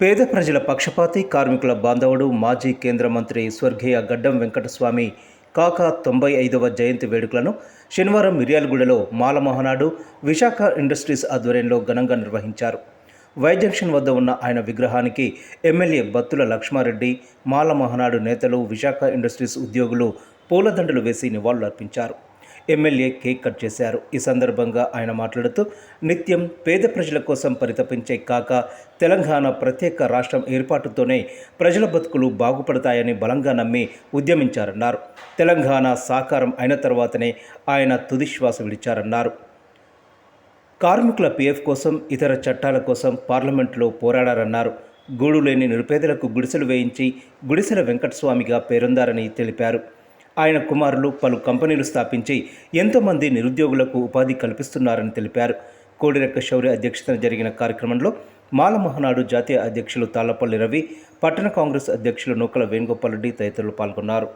పేద ప్రజల పక్షపాతి, కార్మికుల బాంధవుడు, మాజీ కేంద్ర మంత్రి స్వర్గీయ గడ్డం వెంకటస్వామి కాకా 95వ జయంతి వేడుకలను శనివారం మిర్యాలగూడలో మాల మహానాడు, విశాఖ ఇండస్ట్రీస్ ఆధ్వర్యంలో ఘనంగా నిర్వహించారు. వై జంక్షన్ వద్ద ఉన్న ఆయన విగ్రహానికి ఎమ్మెల్యే బత్తుల లక్ష్మారెడ్డి, మాల మహానాడు నేతలు, విశాఖ ఇండస్ట్రీస్ ఉద్యోగులు పూలదండలు వేసి నివాళులర్పించారు. ఎమ్మెల్యే కేక్ కట్ చేశారు. ఈ సందర్భంగా ఆయన మాట్లాడుతూ, నిత్యం పేద ప్రజల కోసం పరితపించే కాకా తెలంగాణ ప్రత్యేక రాష్ట్రం ఏర్పాటుతోనే ప్రజల బతుకులు బాగుపడతాయని బలంగా నమ్మి ఉద్యమించారన్నారు. తెలంగాణ సాకారం అయిన తర్వాతనే ఆయన తుదిశ్వాస విడిచారన్నారు. కార్మికుల PF కోసం, ఇతర చట్టాల కోసం పార్లమెంటులో పోరాడారన్నారు. గూడు లేని నిరుపేదలకు గుడిసెలు వేయించి గుడిసెల వెంకటస్వామిగా పేరొందారని తెలిపారు. ఆయన కుమారులు పలు కంపెనీలు స్థాపించి ఎంతోమంది నిరుద్యోగులకు ఉపాధి కల్పిస్తున్నారని తెలిపారు. కోడిరెక్క శౌర్య అధ్యక్షతన జరిగిన కార్యక్రమంలో మాల మహానాడు జాతీయ అధ్యక్షులు తాళ్లపల్లి రవి, పట్టణ కాంగ్రెస్ అధ్యక్షులు నూకల వేణుగోపాల్ రెడ్డి తదితరులు పాల్గొన్నారు.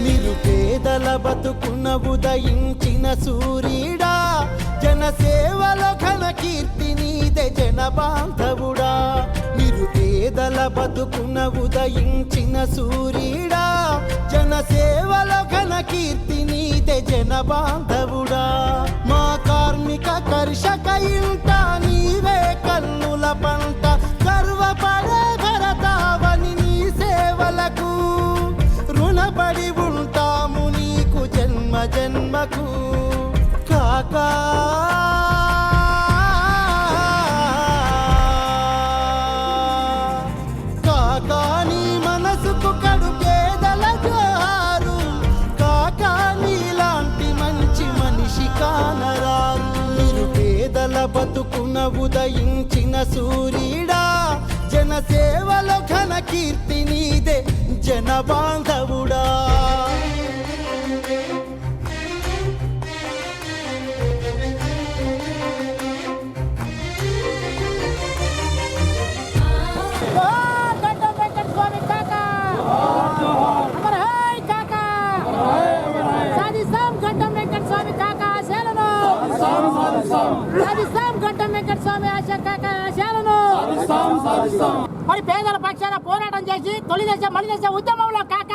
నిరుపేదల బతుకున ఉదయించిన సూర్యుడా, జనసేవలో ఘన కీర్తి నీదే జన బాంధవుడా. నిరుపేదల బతుకున ఉదయించిన సూర్యుడా, జనసేవలో ఘన కీర్తి నీదే జన బాంధవుడా. మా కార్మిక కర్షక ఇంట నీవే కన్నుల పంట, గర్వపడే భరతావని నీ సేవలకు రుణపడి ఉంటాము నీకు జన్మ జన్మకు. కాకా కాకా నీ మనసుకు కడు పేదల జోహారు, కాకా నీలాంటి మంచి మనిషి కానరారు. నిరుపేదల బతుకున ఉదయించిన సూర్యుడా, జనసేవలో ఘన కీర్తి నీదే జన బాంధవుడా. మరి పేదల పక్షాన పోరాటం చేసి తొలిదశ మలిదశ ఉద్యమంలో కాక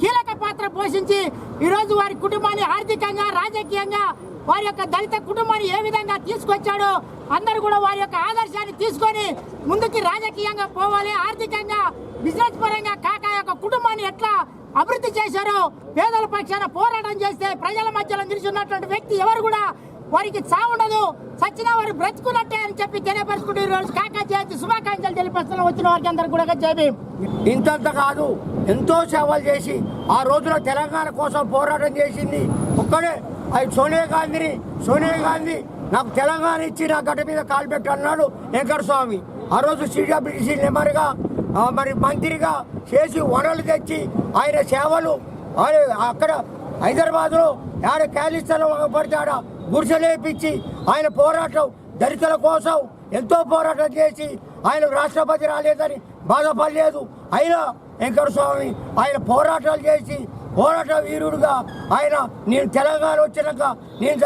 కీలక పాత్ర పోషించి ఈరోజు వారి కుటుంబాన్ని ఆర్థికంగా, రాజకీయంగా వారి యొక్క దళిత కుటుంబాన్ని ఏ విధంగా తీసుకొచ్చాడో అందరూ కూడా వారి యొక్క ఆదర్శాన్ని తీసుకొని ముందుకి రాజకీయంగా పోవాలి, ఆర్థికంగా, బిజినెస్ పరంగా కాకా యొక్క కుటుంబాన్ని ఎట్లా అభివృద్ధి చేశారో, పేదల పక్షాన పోరాటం చేస్తే ప్రజల మధ్యలో నిలిచున్నటువంటి వ్యక్తి ఎవరు కూడా వారికి చావుండదు, సచ్చినా వారు బ్రతుకున్నట్టే అని చెప్పి తెలియపరుచుకుంటూ ఈరోజు కాకా జయంతి శుభాకాంక్షలు తెలియపరుస్తున్న వచ్చిన వారికి అందరికి కూడా జై. ఇంతంత కాదు, ఎంతో సేవలు చేసి ఆ రోజున తెలంగాణ కోసం పోరాటం చేసింది ఒక్కడే. అది సోనియా గాంధీ నాకు తెలంగాణ ఇచ్చి నా గడ్డ మీద కాలు పెట్టి అన్నాడు వెంకటస్వామి. ఆ రోజు CWDC నెంబర్గా మరి మంత్రిగా చేసి వనరులు తెచ్చి ఆయన సేవలు అక్కడ హైదరాబాద్లో ఆడ క్యాలిస్టర్లో పడితే గుడిసెలేపించి ఆయన పోరాటం దళితుల కోసం ఎంతో పోరాటం చేసి ఆయన రాష్ట్రపతి రాలేదని బాధపడలేదు. అయినా వెంకటస్వామి ఆయన పోరాటాలు చేసి పోరాట వీరుడుగా ఆయన నేను తెలంగాణ వచ్చినాక నేను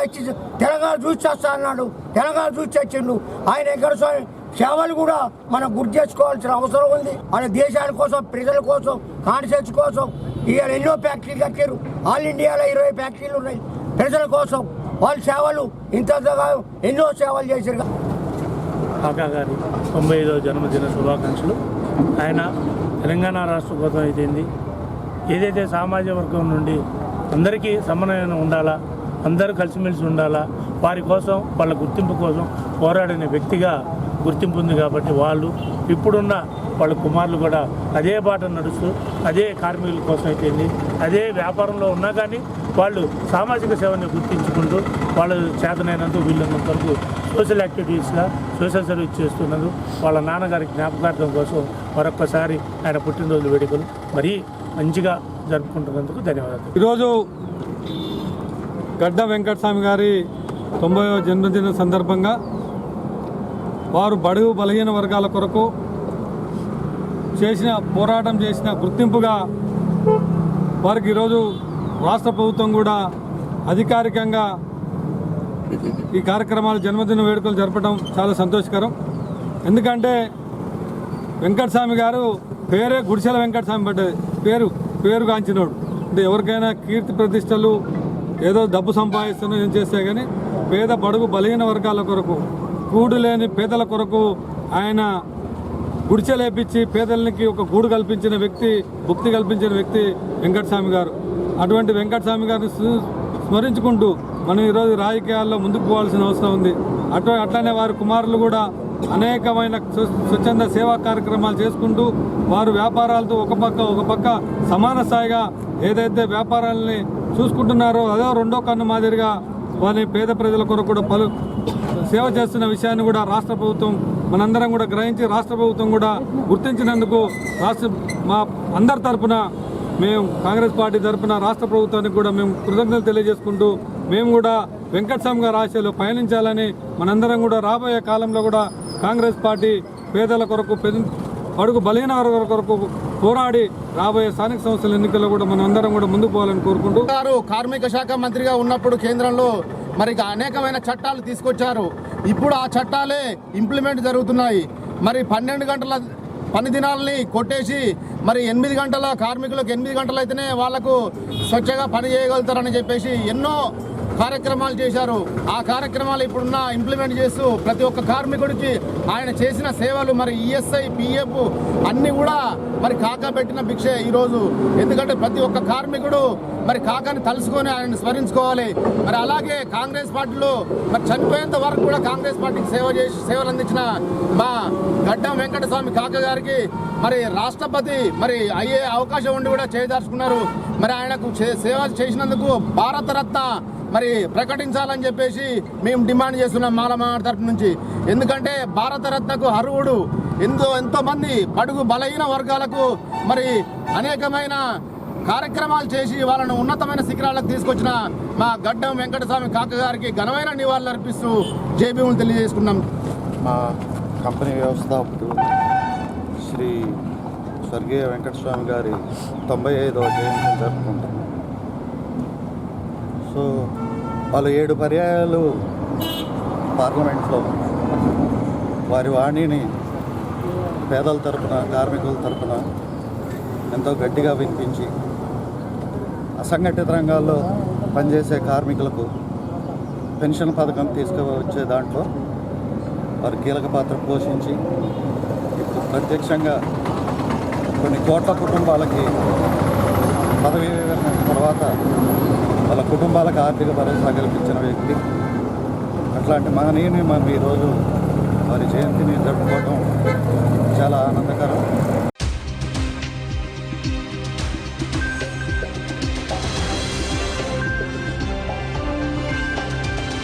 తెలంగాణ చూసి వస్తా అన్నాడు. తెలంగాణ చూసి వచ్చిండు. ఆయన వెంకటస్వామి సేవలు కూడా మనం గుర్తు చేసుకోవాల్సిన అవసరం ఉంది. ఆయన దేశాని కోసం, ప్రజల కోసం, కాన్షియన్స్ కోసం ఇవాళ ఎన్నో ఫ్యాక్టరీలు కట్టారు. ఆల్ ఇండియాలో 20 ఫ్యాక్టరీలు ఉన్నాయి. ప్రజల కోసం వాళ్ళ సేవలు ఇంతగా ఎన్నో సేవలు చేశారు. కాకా గారి 95వ జన్మదిన శుభాకాంక్షలు. ఆయన తెలంగాణ రాష్ట్ర కోసం అయితేంది, ఏదైతే సామాజిక వర్గం నుండి అందరికీ సమన్వయం ఉండాలా, అందరూ కలిసిమెలిసి ఉండాలా, వారి కోసం వాళ్ళ గుర్తింపు కోసం పోరాడిన వ్యక్తిగా గుర్తింపు ఉంది. కాబట్టి వాళ్ళు ఇప్పుడున్న వాళ్ళ కుమారులు కూడా అదే బాట నడుస్తూ అదే కార్మికుల కోసం అయితేంది, అదే వ్యాపారంలో ఉన్నా కానీ వాళ్ళు సామాజిక సేవని గుర్తించుకుంటూ వాళ్ళు చేతనైనంత వీళ్ళంత వరకు సోషల్ యాక్టివిటీస్గా సోషల్ సర్వీస్ చేస్తున్నారు. వాళ్ళ నాన్నగారి జ్ఞాపకార్థం కోసం మరొక్కసారి ఆయన పుట్టినరోజు వేడుకలు మరీ మంచిగా జరుపుకుంటున్నందుకు ధన్యవాదాలు. ఈరోజు గడ్డం వెంకటస్వామి గారి 90వ జన్మదిన సందర్భంగా వారు బడుగు బలహీన వర్గాల కొరకు పోరాటం చేసిన గుర్తింపుగా వారికి ఈరోజు రాష్ట్ర ప్రభుత్వం కూడా అధికారికంగా ఈ కార్యక్రమాలు జన్మదిన వేడుకలు జరపడం చాలా సంతోషకరం. ఎందుకంటే వెంకటస్వామి గారు పేరే గుడిసెల వెంకటస్వామి పడ్డది, పేరుగాంచినోడు. అంటే ఎవరికైనా కీర్తి ప్రతిష్టలు ఏదో డబ్బు సంపాదిస్తున్నా ఏం చేస్తే కానీ పేద బడుగు బలహీన వర్గాల కొరకు, గూడు లేని పేదల కొరకు ఆయన గుడిచెలేపించి పేదలకి ఒక గూడు కల్పించిన వ్యక్తి, భుక్తి కల్పించిన వ్యక్తి వెంకటస్వామి గారు. అటువంటి వెంకటస్వామి గారిని స్మరించుకుంటూ మనం ఈరోజు రాజకీయాల్లో ముందుకు పోవాల్సిన అవసరం ఉంది. అట్లనే వారి కుమారులు కూడా అనేకమైన స్వచ్ఛంద సేవా కార్యక్రమాలు చేసుకుంటూ వారు వ్యాపారాలతో ఒక పక్క సమాన స్థాయిగా ఏదైతే వ్యాపారాలని చూసుకుంటున్నారో అదే రెండో కన్ను మాదిరిగా వారిని పేద ప్రజల కొరకు కూడా సేవ చేస్తున్న విషయాన్ని కూడా రాష్ట్ర ప్రభుత్వం మనందరం కూడా గ్రహించి రాష్ట్ర ప్రభుత్వం కూడా గుర్తించినందుకు మా అందరి తరఫున మేము కాంగ్రెస్ పార్టీ తరఫున రాష్ట్ర ప్రభుత్వానికి కూడా మేము కృతజ్ఞతలు తెలియజేసుకుంటూ మేము కూడా వెంకటస్వామి గారి ఆశయాలు పయనించాలని మనందరం కూడా రాబోయే కాలంలో కూడా కాంగ్రెస్ పార్టీ పేదల కొరకు అడుగు బలహీన వర్గాల కొరకు పోరాడి రాబోయే స్థానిక సంస్థల ఎన్నికల్లో కూడా మనం అందరం కూడా ముందుకు పోవాలని కోరుకుంటూ కార్మిక శాఖ మంత్రిగా ఉన్నప్పుడు కేంద్రంలో మరి అనేకమైన చట్టాలు తీసుకొచ్చారు. ఇప్పుడు ఆ చట్టాలే ఇంప్లిమెంట్ జరుగుతున్నాయి. మరి 12 గంటల పని దినాలని కొట్టేసి మరి 8 గంటల కార్మికులకు 8 గంటలు అయితేనే వాళ్లకు స్వచ్ఛంగా పని చేయగలుగుతారని చెప్పేసి ఎన్నో కార్యక్రమాలు చేశారు. ఆ కార్యక్రమాలు ఇప్పుడున్న ఇంప్లిమెంట్ చేస్తూ ప్రతి ఒక్క కార్మికుడికి ఆయన చేసిన సేవలు మరి ఈఎస్ఐ, పిఎఫ్ అన్నీ కూడా మరి కాకా పెట్టిన భిక్షే ఈరోజు. ఎందుకంటే ప్రతి ఒక్క కార్మికుడు మరి కాకాని తలుసుకొని ఆయన్ని స్మరించుకోవాలి. మరి అలాగే కాంగ్రెస్ పార్టీలో మరి చనిపోయేంత వరకు కూడా కాంగ్రెస్ పార్టీకి సేవలు అందించిన మా గడ్డం వెంకటస్వామి కాక గారికి మరి రాష్ట్రపతి మరి అయ్యే అవకాశం ఉండి కూడా చేయదలుచుకున్నారు. మరి ఆయనకు సేవ చేసినందుకు భారతరత్న మరి ప్రకటించాలని చెప్పేసి మేము డిమాండ్ చేస్తున్నాం మాలమా తరఫు నుంచి. ఎందుకంటే భారతరత్నకు అర్హుడు ఎంతోమంది బడుగు బలహీన వర్గాలకు మరి అనేకమైన కార్యక్రమాలు చేసి వాళ్ళను ఉన్నతమైన శిఖరాలకు తీసుకొచ్చిన మా గడ్డం వెంకటస్వామి కాక గారికి ఘనమైన నివాళులు అర్పిస్తూ జేబీములు తెలియజేసుకున్నాం. మా కంపెనీ వ్యవస్థాపకుడు శ్రీ స్వర్గీయ వెంకటస్వామి గారి 95వ జయంతిని జరుపుకుంటాం. సో వాళ్ళు 7 పర్యాయాలు పార్లమెంట్లో వారి వాణిని పేదల తరపున, కార్మికుల తరపున ఎంతో గట్టిగా వినిపించి అసంఘటిత రంగాల్లో పనిచేసే కార్మికులకు పెన్షన్ పథకం తీసుకువచ్చే దాంట్లో వారు కీలక పాత్ర పోషించి ఇప్పుడు ప్రత్యక్షంగా కొన్ని కోట్ల కుటుంబాలకి పదవీ విరమణ తర్వాత వాళ్ళ కుటుంబాలకు ఆర్థిక భరోసా కల్పించిన వ్యక్తి. అట్లాంటి మహనీయుని మనం ఈరోజు వారి జయంతిని జరుపుకోవటం చాలా ఆనందకరం.